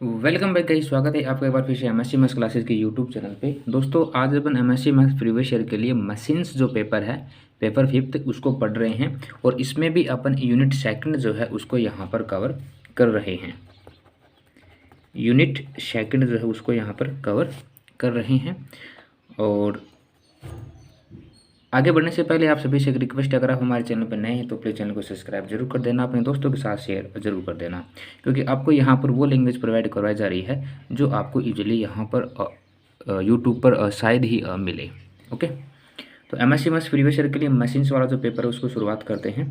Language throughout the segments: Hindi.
वेलकम बैक गाइस, स्वागत है आपका एक बार फिर से एमएससी मैथ्स क्लासेस के यूट्यूब चैनल पे। दोस्तों आज अपन एमएससी मैथ्स प्रीवियस ईयर के लिए मशीन्स जो पेपर है, पेपर फिफ्थ, उसको पढ़ रहे हैं और इसमें भी अपन यूनिट सेकंड जो है उसको यहाँ पर कवर कर रहे हैं। यूनिट सेकंड जो है उसको यहाँ पर कवर कर रहे हैं। और आगे बढ़ने से पहले आप सभी से एक रिक्वेस्ट है, अगर आप हमारे चैनल पर नए हैं तो प्लीज़ चैनल को सब्सक्राइब जरूर कर देना, अपने दोस्तों के साथ शेयर जरूर कर देना, क्योंकि आपको यहाँ पर वो लैंग्वेज प्रोवाइड करवाई जा रही है जो आपको यूजुअली यहाँ पर यूट्यूब पर शायद ही मिले। ओके, तो एमएससी मैथ्स प्रीवियस ईयर के लिए मशीन्स वाला जो पेपर है उसको शुरुआत करते हैं।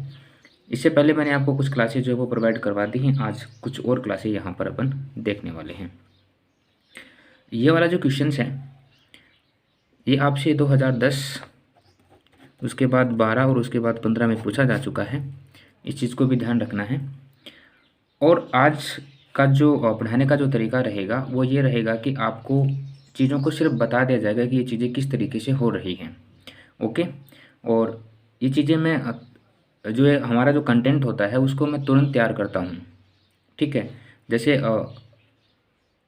इससे पहले मैंने आपको कुछ क्लासेज जो है वो प्रोवाइड करवा दी हैं, आज कुछ और क्लासेज यहाँ पर अपन देखने वाले हैं। ये वाला जो क्वेश्चन है ये आपसे 2010, उसके बाद 12 और उसके बाद 15 में पूछा जा चुका है। इस चीज़ को भी ध्यान रखना है। और आज का जो पढ़ाने का जो तरीका रहेगा वो ये रहेगा कि आपको चीज़ों को सिर्फ बता दिया जाएगा कि ये चीज़ें किस तरीके से हो रही हैं। ओके, और ये चीज़ें मैं जो है हमारा जो कंटेंट होता है उसको मैं तुरंत तैयार करता हूँ। ठीक है, जैसे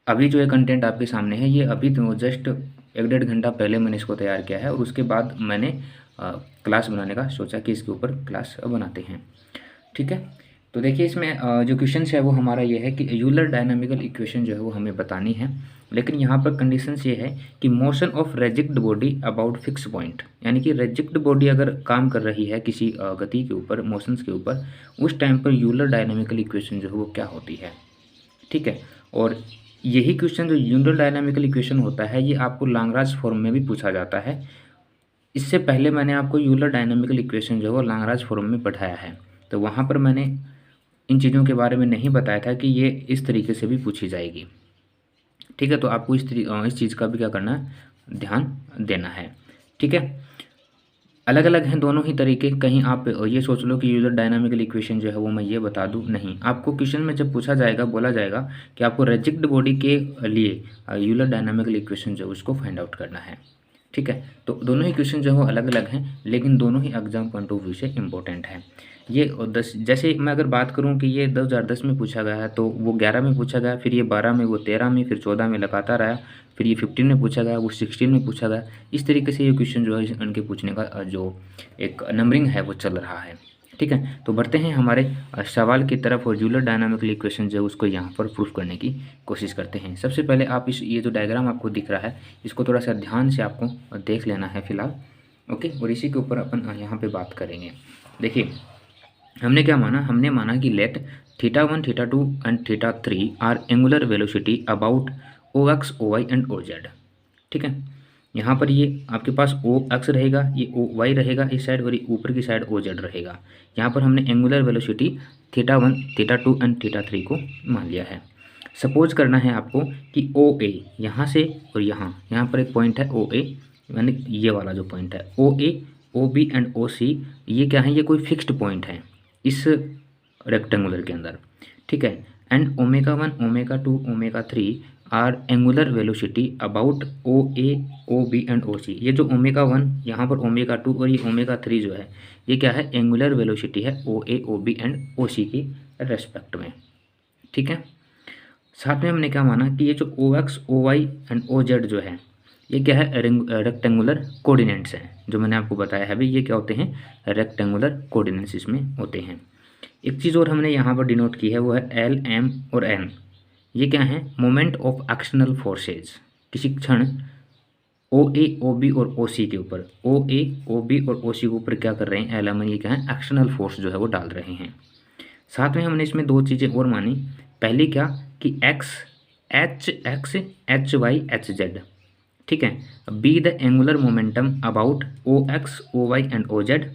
अभी जो ये कंटेंट आपके सामने है ये अभी तो जस्ट 1-1.5 घंटा पहले मैंने इसको तैयार किया है और उसके बाद मैंने क्लास बनाने का सोचा कि इसके ऊपर क्लास बनाते हैं। ठीक है, तो देखिए इसमें जो क्वेश्चन है वो हमारा ये है कि यूलर डायनामिकल इक्वेशन जो है वो हमें बतानी है, लेकिन यहाँ पर कंडीशंस ये है कि motion of rigid body about fix point, यानी कि रेजिक्ड बॉडी अगर काम कर रही है किसी गति के ऊपर, मोशंस के ऊपर, उस टाइम पर यूलर डायनामिकल इक्वेशन जो है वो क्या होती है। ठीक है, और यही क्वेश्चन जो यूलर डायनामिकल इक्वेशन होता है ये आपको लाग्रांज फॉर्म में भी पूछा जाता है। इससे पहले मैंने आपको यूलर डायनामिकल इक्वेशन जो है वो लाग्रांज फॉर्म में पढ़ाया है, तो वहाँ पर मैंने इन चीज़ों के बारे में नहीं बताया था कि ये इस तरीके से भी पूछी जाएगी। ठीक है, तो आपको इस चीज़ का भी क्या करना है, ध्यान देना है। ठीक है, अलग अलग हैं दोनों ही तरीके। कहीं आप ये सोच लो कि यूलर डायनामिकल इक्वेशन जो है वो मैं ये बता दूं, नहीं, आपको क्वेश्चन में जब पूछा जाएगा, बोला जाएगा कि आपको रेजिक्ड बॉडी के लिए यूलर डायनामिकल इक्वेशन जो है उसको फाइंड आउट करना है। ठीक है, तो दोनों ही क्वेश्चन जो है वो अलग अलग हैं, लेकिन दोनों ही एग्जाम पॉइंट ऑफ व्यू से इम्पोर्टेंट है। ये 10, जैसे मैं अगर बात करूं कि ये 2010 में पूछा गया है तो वो 11 में पूछा गया, फिर ये 12 में, वो 13 में, फिर 14 में लगातार आया, फिर ये 15 में पूछा गया, वो 16 में पूछा गया। इस तरीके से ये क्वेश्चन जो है उनके पूछने का जो एक नंबरिंग है वो चल रहा है। ठीक है, तो बढ़ते हैं हमारे सवाल की तरफ और यूलर डायनामिकल इक्वेशन जो है उसको यहाँ पर प्रूफ करने की कोशिश करते हैं। सबसे पहले आप ये जो डायग्राम आपको दिख रहा है इसको थोड़ा सा ध्यान से आपको देख लेना है फिलहाल। ओके, और इसी के ऊपर अपन यहाँ पे बात करेंगे। देखिए हमने क्या माना, हमने माना कि let θ1, θ2 and θ3 are angular velocity about OX, OY and OZ। ठीक है, यहाँ पर ये आपके पास OX रहेगा, ये OY रहेगा इस साइड, और ये ऊपर की साइड OZ रहेगा। यहाँ पर हमने एंगुलर वेलोसिटी θ1, θ2 एंड θ3 को मान लिया है। सपोज करना है आपको कि OA यहाँ से और यहाँ पर एक पॉइंट है OA, यानी ये वाला जो पॉइंट है OA, OB एंड OC, ये क्या है, ये कोई फिक्स्ड पॉइंट है इस रेक्टेंगुलर के अंदर। ठीक है, and ω1, ω2, ω3 are angular velocity about OA, OB and OC। ये जो ω1 यहाँ पर, ω2 और ये ω3 जो है ये क्या है, एंगुलर वेलोसिटी है OA, OB एंड OC की रेस्पेक्ट में। ठीक है, साथ में हमने क्या माना कि ये जो OX, OY एंड OZ जो है ये क्या है, रेक्टेंगुलर कोऑर्डिनेट्स हैं। जो मैंने आपको बताया है अभी, ये क्या होते हैं, रेक्टेंगुलर कोऑर्डिनेट्स इसमें होते हैं। एक चीज़ और हमने यहाँ पर डिनोट की है वो है L, M और N। ये क्या है, मोमेंट ऑफ एक्शनल फोर्सेज, किसी क्षण OA, OB और OC के ऊपर, OA, OB और OC के ऊपर क्या कर रहे हैं, L, M, ये क्या है, एक्शनल फोर्स जो है वो डाल रहे हैं। साथ में हमने इसमें दो चीज़ें और मानी। पहली क्या कि X, HY, HZ। ठीक है, be the angular momentum about OX, OY and OZ।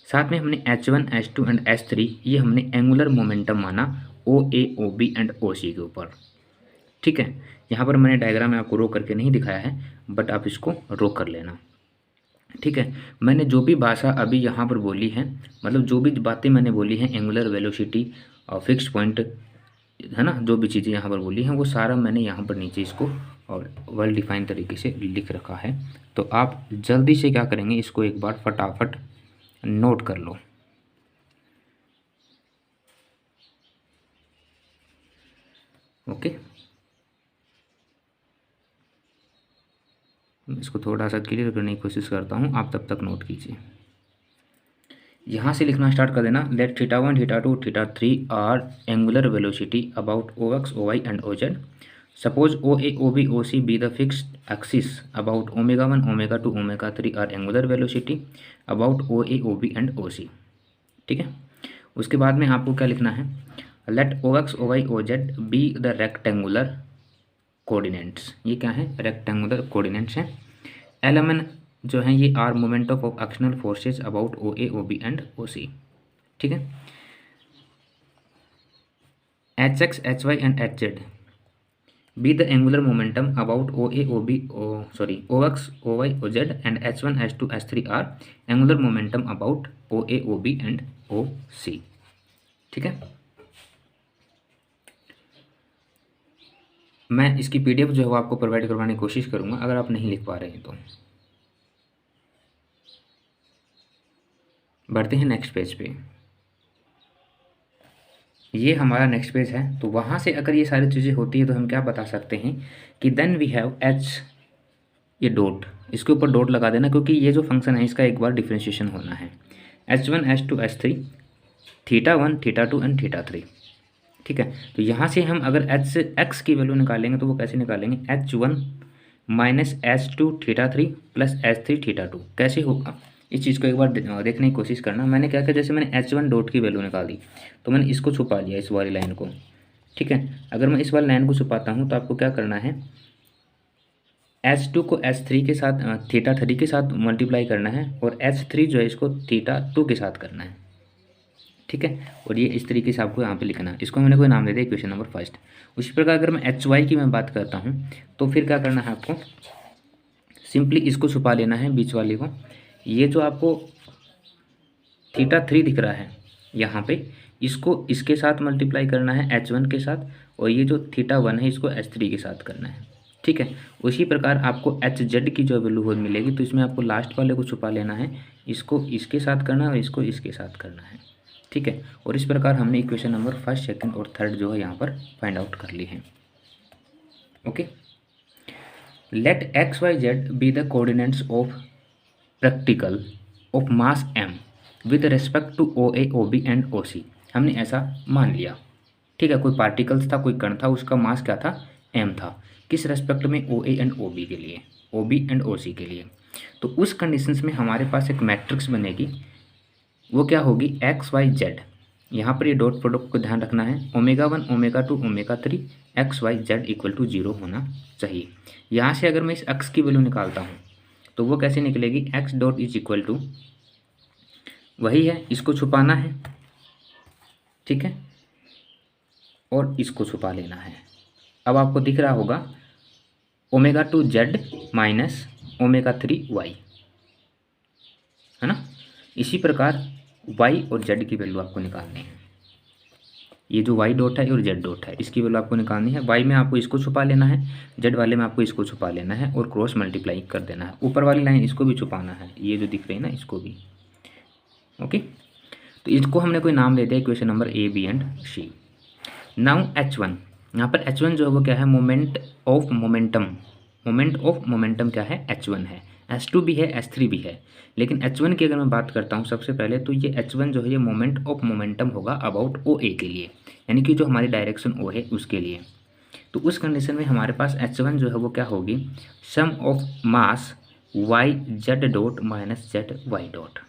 साथ में हमने H1, H2 एंड H3, ये हमने एंगुलर मोमेंटम माना OA, OB एंड OC के ऊपर। ठीक है, यहाँ पर मैंने डायग्राम में आपको रो करके नहीं दिखाया है, बट आप इसको रो कर लेना। ठीक है, मैंने जो भी भाषा अभी यहाँ पर बोली है, मतलब जो भी बातें मैंने बोली हैं, एंगुलर वेलोसिटी और फिक्स पॉइंट है ना, जो भी चीज़ें यहाँ पर बोली हैं वो सारा मैंने यहाँ पर नीचे इसको और वेल डिफाइंड तरीके से लिख रखा है। तो आप जल्दी से क्या करेंगे, इसको एक बार फटाफट नोट कर लो। ओके, इसको थोड़ा सा क्लियर करने की कोशिश करता हूँ, आप तब तक नोट कीजिए। यहाँ से लिखना स्टार्ट कर देना। Let θ1, θ2, θ3 are angular velocity about OX, OY and OZ। Suppose OA, OB, OC be the fixed axis about ω1, ω2, ω3 are angular velocity about OA, OB and OC। ठीक है, उसके बाद में आपको क्या लिखना है, let OX, OY, OZ be the rectangular coordinates। ये क्या है, rectangular coordinates हैं। LMN जो है ये are moment of external forces about OA, OB and OC। ठीक है, HX, HY and HZ be the angular momentum about OA, OB, OX, OY, OZ and H1, H2, H3 are angular momentum about OA, OB and OC। ठीक है, मैं इसकी PDF जो है वो आपको प्रोवाइड करवाने की कोशिश करूँगा अगर आप नहीं लिख पा रहे हैं तो। बढ़ते हैं नेक्स्ट पेज पे। ये हमारा नेक्स्ट पेज है, तो वहाँ से अगर ये सारी चीज़ें होती है तो हम क्या बता सकते हैं कि देन वी हैव एच, ये डॉट, इसके ऊपर डॉट लगा देना क्योंकि ये जो फंक्शन है इसका एक बार डिफ्रेंशिएशन होना है। H1, H2, H3, θ1, θ2 and θ3। ठीक है, तो यहाँ से हम अगर एच से एक्स की वैल्यू निकालेंगे तो वो कैसे निकालेंगे, H1 minus H2 θ3 plus H3 θ2। कैसे होगा, इस चीज़ को एक बार देखने की कोशिश करना। मैंने क्या किया, जैसे मैंने H1 डॉट की वैल्यू निकाली तो मैंने इसको छुपा लिया, इस वाली लाइन को। ठीक है, अगर मैं इस वाली लाइन को छुपाता हूँ तो आपको क्या करना है, H2 को H3 के साथ θ3 के साथ मल्टीप्लाई करना है और H3 जो है इसको θ2 के साथ करना है। ठीक है, और ये इस तरीके से आपको यहाँ पे लिखना है। इसको मैंने कोई नाम दे दिया इक्वेशन नंबर फर्स्ट। उसी प्रकार अगर मैं HY की मैं बात करता हूँ तो फिर क्या करना है आपको, सिंपली इसको छुपा लेना है बीच वाले को। ये जो आपको θ3 दिख रहा है यहाँ पे, इसको इसके साथ मल्टीप्लाई करना है H1 के साथ, और ये जो θ1 है इसको H3 के साथ करना है। ठीक है, उसी प्रकार आपको HZ की जो वैल्यू मिलेगी तो इसमें आपको लास्ट वाले को छुपा लेना है, इसको इसके साथ करना है और इसको इसके साथ करना है। ठीक है, और इस प्रकार हमने इक्वेशन नंबर फर्स्ट, सेकंड और थर्ड जो है यहाँ पर फाइंड आउट कर ली है। Okay, let XYZ be the coordinates of practical of mass m with respect to OA, OB and OC। हमने ऐसा मान लिया। ठीक है, कोई पार्टिकल्स था, कोई कण था, उसका मास क्या था, m था। किस रेस्पेक्ट में, OA एंड OB के लिए, OB एंड OC के लिए। तो उस कंडीशंस में हमारे पास एक मैट्रिक्स बनेगी, वो क्या होगी, XYZ। यहाँ पर ये डॉट प्रोडक्ट को ध्यान रखना है, ω1, ω2, ω3 XYZ इक्वल टू 0 होना चाहिए। यहाँ से अगर मैं इस x की वैल्यू निकालता हूँ तो वो कैसे निकलेगी, x dot is equal to, वही है, इसको छुपाना है। ठीक है, और इसको छुपा लेना है। अब आपको दिख रहा होगा ω2Z माइनस ω3Y, है ना। इसी प्रकार y और z की वैल्यू आपको निकालनी है। ये जो y डॉट है और z डॉट है, इसकी वैल्यू आपको निकालनी है। y में आपको इसको छुपा लेना है, z वाले में आपको इसको छुपा लेना है और क्रॉस मल्टीप्लाई कर देना है। ऊपर वाली लाइन इसको भी छुपाना है, ये जो दिख रही है ना, इसको भी। ओके, तो इसको हमने कोई नाम दे दिया equation number A, B and C। Now H1, यहाँ पर H1 जो है वो क्या है, moment of momentum. Moment of momentum क्या है, H1 है। H2 भी है, H3 भी है, लेकिन H1 की अगर मैं बात करता हूँ सबसे पहले, तो ये H1 जो है ये मोमेंट ऑफ मोमेंटम होगा अबाउट OA के लिए, यानी कि जो हमारी डायरेक्शन O है उसके लिए। तो उस कंडीशन में हमारे पास H1 जो है वो क्या होगी, sum of mass YZ dot minus ZY dot.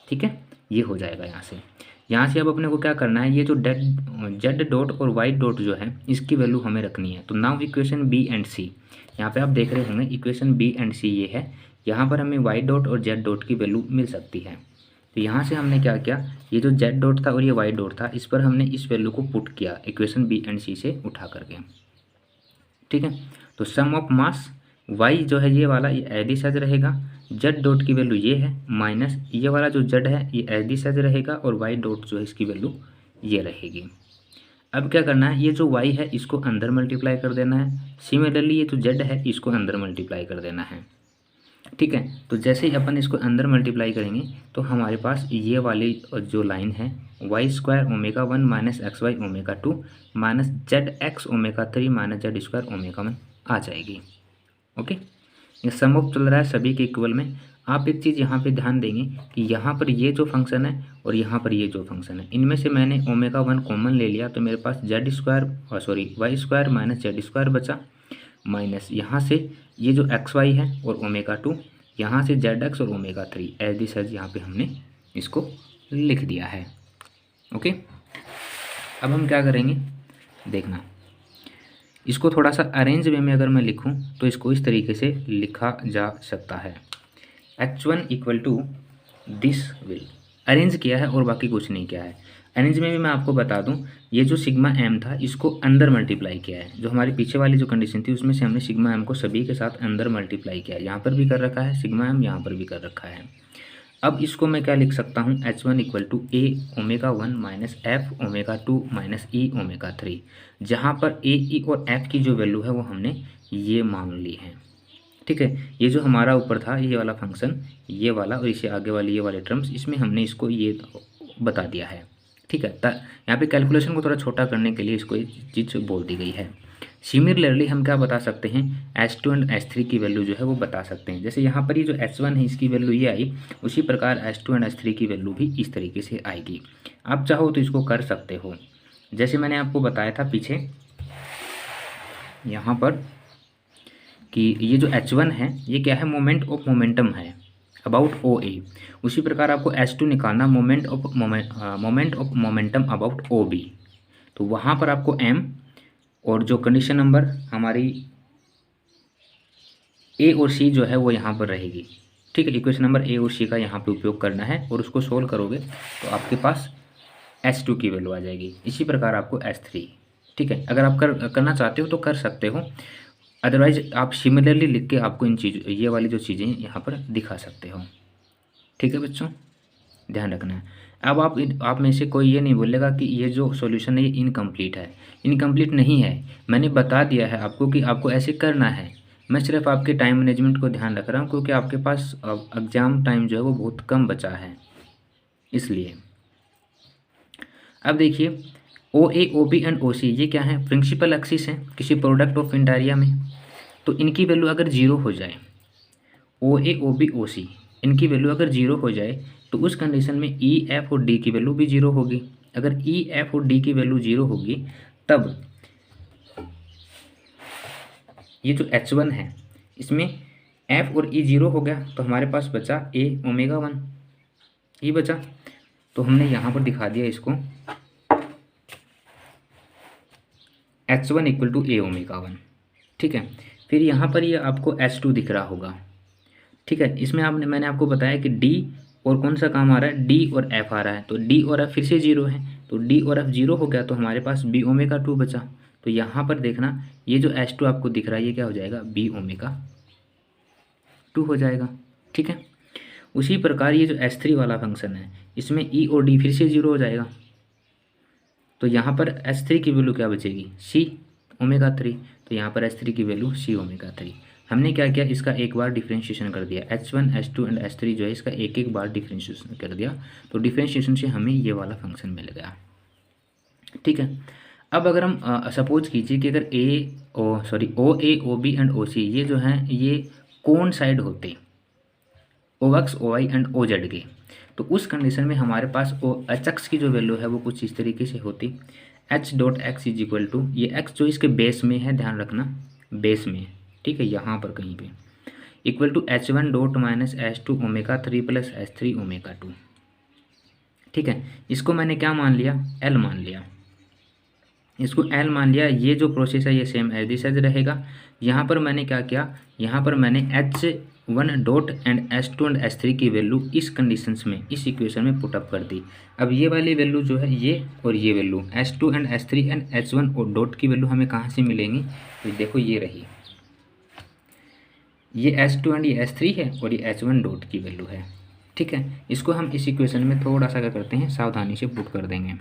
ठीक है, ये हो जाएगा यहाँ से। यहाँ से अब अपने को क्या करना है, ये जो Z डॉट और Y डॉट जो है इसकी वैल्यू हमें रखनी है। तो now equation B and C, यहाँ पे आप देख रहे होंगे इक्वेशन B एंड C ये है। यहाँ पर हमें Y डॉट और Z डॉट की वैल्यू मिल सकती है। तो यहाँ से हमने क्या किया, ये जो Z डॉट था और ये Y डॉट था, इस पर हमने इस वैल्यू को पुट किया इक्वेशन B एंड C से उठा करके। ठीक है, तो सम ऑफ मास Y जो है ये वाला, ये एडी सच रहेगा, Z डॉट की वैल्यू ये है, माइनस ये वाला जो Z है ये एडी सच रहेगा, और Y डॉट जो है इसकी वैल्यू ये रहेगी। अब क्या करना है, ये जो y है इसको अंदर मल्टीप्लाई कर देना है। सिमिलरली ये जो z है इसको अंदर मल्टीप्लाई कर देना है। ठीक है, तो जैसे ही अपन इसको अंदर मल्टीप्लाई करेंगे तो हमारे पास ये वाली जो लाइन है y² ω1 minus XY ω2 minus ZX ω3 minus Z² ω1 आ जाएगी। ओके, ये सम ऑफ चल रहा है सभी के इक्वल में। आप एक चीज़ यहाँ पे ध्यान देंगे कि यहाँ पर ये जो फंक्शन है और यहाँ पर ये जो फंक्शन है, इनमें से मैंने ओमेगा 1 कॉमन ले लिया, तो मेरे पास Z square sorry Y square minus Z square बचा, माइनस यहाँ से ये जो एक्स वाई है और ओमेगा 2, यहाँ से जेड एक्स और ओमेगा 3 एज दिस एज यहाँ पे हमने इसको लिख दिया है। ओके, अब हम क्या करेंगे देखना, इसको थोड़ा सा अरेंज वे में अगर मैं लिखूं तो इसको इस तरीके से लिखा जा सकता है, h1 equal to this will. Arrange किया है और बाकी कुछ नहीं किया है। अरेंज में भी मैं आपको बता दूं, ये जो सिग्मा एम था इसको अंदर मल्टीप्लाई किया है, जो हमारी पीछे वाली जो कंडीशन थी उसमें से हमने सिग्मा एम को सभी के साथ अंदर मल्टीप्लाई किया है। यहाँ पर भी कर रखा है सिग्मा एम, यहाँ पर भी कर रखा है। अब इसको मैं क्या लिख सकता हूँ, h1 equal to A omega 1 minus F omega 2 minus E omega 3, जहाँ पर ए ई और एफ की जो वैल्यू है वो हमने ये मान ली है। ठीक है, ये जो हमारा ऊपर था ये वाला फंक्शन, ये वाला और इसे आगे वाली ये वाले टर्म्स, इसमें हमने इसको ये बता दिया है। ठीक है, यहाँ पे कैलकुलेशन को थोड़ा छोटा करने के लिए इसको ये चीज़ बोल दी गई है। सिमिलरली हम क्या बता सकते हैं, H2 एंड H3 की वैल्यू जो है वो बता सकते हैं। जैसे यहाँ पर ये जो H1 है इसकी वैल्यू ये आई, उसी प्रकार H2 एंड H3 की वैल्यू भी इस तरीके से आएगी। आप चाहो तो इसको कर सकते हो, जैसे मैंने आपको बताया था पीछे यहाँ पर कि ये जो H1 है ये क्या है, मोमेंट ऑफ मोमेंटम है अबाउट OA। उसी प्रकार आपको H2 निकालना, moment of momentum about OB। तो वहाँ पर आपको M और जो कंडीशन नंबर हमारी A और C जो है वो यहाँ पर रहेगी। ठीक है, इक्वेशन नंबर A और C का यहाँ पे उपयोग करना है और उसको सोल्व करोगे तो आपके पास H2 की वैल्यू आ जाएगी। इसी प्रकार आपको H3। ठीक है, अगर आप करना चाहते हो तो कर सकते हो, अदरवाइज आप सिमिलरली लिख के आपको इन चीज़ ये वाली जो चीज़ें यहाँ पर दिखा सकते हो। ठीक है बच्चों, ध्यान रखना है। अब आप में से कोई ये नहीं बोलेगा कि ये जो सॉल्यूशन है ये इनकम्प्लीट है। इनकम्प्लीट नहीं है, मैंने बता दिया है आपको कि आपको ऐसे करना है। मैं सिर्फ आपके टाइम मैनेजमेंट को ध्यान रख रहा हूँ, क्योंकि आपके पास एग्ज़ाम टाइम जो है वो बहुत कम बचा है, इसलिए। अब देखिए OA OB एंड OC ये क्या है, प्रिंसिपल एक्सिस है किसी प्रोडक्ट ऑफ इंटीरियर में। तो इनकी वैल्यू अगर जीरो हो जाए, OA OB OC इनकी वैल्यू अगर जीरो हो जाए तो उस कंडीशन में E F और D की वैल्यू भी जीरो होगी। अगर E F और D की वैल्यू जीरो होगी तब ये जो H1 है इसमें F और E जीरो हो गया, तो हमारे पास बचा A ओमेगा 1 ही बचा। तो हमने यहाँ पर दिखा दिया इसको H1 equal to A omega 1। ठीक है, फिर यहाँ पर ये आपको H2 दिख रहा होगा। ठीक है, इसमें मैंने आपको बताया कि D और कौन सा काम आ रहा है, D और F आ रहा है। तो D और F फिर से जीरो है, तो D और F जीरो हो गया, तो हमारे पास B ओमेगा 2 बचा। तो यहाँ पर देखना ये जो H2 आपको दिख रहा है ये क्या हो जाएगा, B ओमेगा 2 हो जाएगा। ठीक है, उसी प्रकार ये जो H3 वाला फंक्शन है इसमें E और D फिर से जीरो हो जाएगा, तो यहाँ पर H3 की वैल्यू क्या बचेगी, C ओमेगा 3। तो यहाँ पर H3 की वैल्यू C ओमेगा 3। हमने क्या किया, इसका एक बार डिफ्रेंशिएशन कर दिया, H1 H2 एंड H3 जो है इसका एक एक बार डिफ्रेंशिएशन कर दिया, तो डिफ्रेंशिएशन से हमें ये वाला फंक्शन मिल गया। ठीक है, अब अगर हम सपोज कीजिए कि अगर OA OB एंड OC ये जो हैं ये कौन साइड होते, OX OY एंड OZ के, तो उस कंडीशन में हमारे पास HX की जो वैल्यू है वो कुछ इस तरीके से होती, H dot X is equal to, ये X जो इसके बेस में है, ध्यान रखना बेस में, ठीक है, यहाँ पर कहीं पे, equal to H1 dot minus H2 omega 3 plus H3 omega 2। ठीक है, इसको मैंने क्या मान लिया, L मान लिया, इसको L मान लिया। ये जो प्रोसेस है ये सेम एज दिस एज रहेगा। यहाँ पर मैंने क्या किया, यहाँ पर मैंने H1 dot and H2 and H3 की वैल्यू इस कंडीशंस में, इस इक्वेशन में पुटअप कर दी। अब ये वाली वैल्यू जो है ये और ये value H2 and H3 and H1 और डॉट की वैल्यू हमें कहाँ से मिलेंगी, तो देखो ये रही, ये H2 एंड ये H3 है और ये H1 डॉट की वैल्यू है। ठीक है, इसको हम इस इक्वेशन में थोड़ा सा क्या करते हैं, सावधानी से पुट कर देंगे।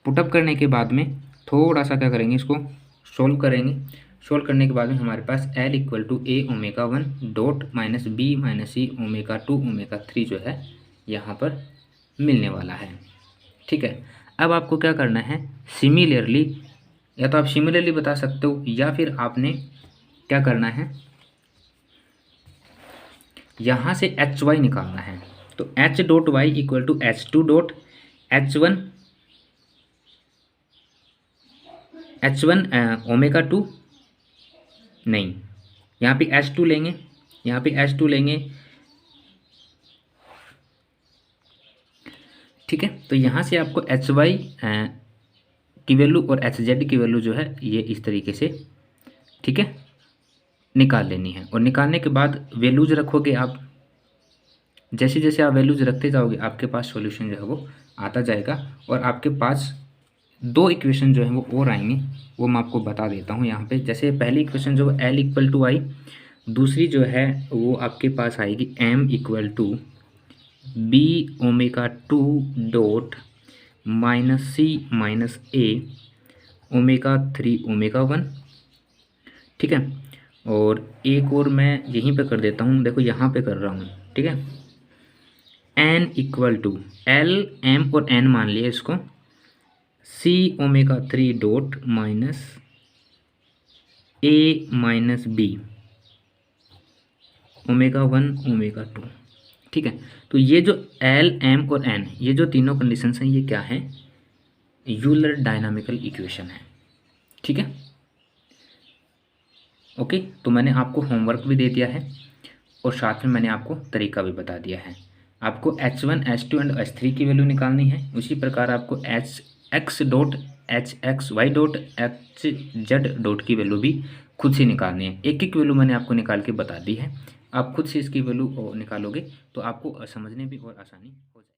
पुटअप करने के बाद में थोड़ा सा क्या करेंगे, इसको सोल्व करेंगे। सोल्व करने के बाद में हमारे पास L equal to A omega 1 dot minus B minus C omega 2 omega 3 जो है यहाँ पर मिलने वाला है। ठीक है, अब आपको क्या करना है, सिमिलरली, या तो आप सिमिलरली बता सकते हो या फिर आपने क्या करना है, यहाँ से एच वाई निकालना है। तो H dot Y equal to H two dot H one omega two, नहीं, यहाँ पे एच टू लेंगे, यहाँ पे एच टू लेंगे, ठीक है। तो यहाँ से आपको एच वाई की वैल्यू और एच जेड की वैल्यू जो है ये इस तरीके से, ठीक है, निकाल लेनी है। और निकालने के बाद वैल्यूज रखोगे आप, जैसे जैसे आप वैल्यूज रखते जाओगे आपके पास सॉल्यूशन जो है वो आता जाएगा। और आपके पास दो इक्वेशन जो है वो और आएंगे, वो मैं आपको बता देता हूँ यहाँ पे। जैसे पहली इक्वेशन जो एल इक्वल टू आई, दूसरी जो है वो आपके पास आएगी M equal to B omega two dot minus C minus A omega three omega one, ठीक है। और एक और मैं यहीं पे कर देता हूँ, देखो यहाँ पे कर रहा हूँ, ठीक है। N equal to L M और एन मान लिया इसको, C omega three dot minus A minus B omega one omega two, ठीक है। तो ये जो एल एम और एन, ये जो तीनों कंडीशंस हैं, ये क्या है, यूलर डायनामिकल इक्वेशन है, ठीक है। ओके, तो मैंने आपको होमवर्क भी दे दिया है और साथ में मैंने आपको तरीका भी बता दिया है। आपको H1 H2 एंड H3 की वैल्यू निकालनी है। उसी प्रकार आपको H X dot H X Y dot H Z dot की वैल्यू भी खुद से निकालनी है। एक एक वैल्यू मैंने आपको निकाल के बता दी है, आप खुद से इसकी वैल्यू निकालोगे तो आपको समझने भी और आसानी हो जाएगी।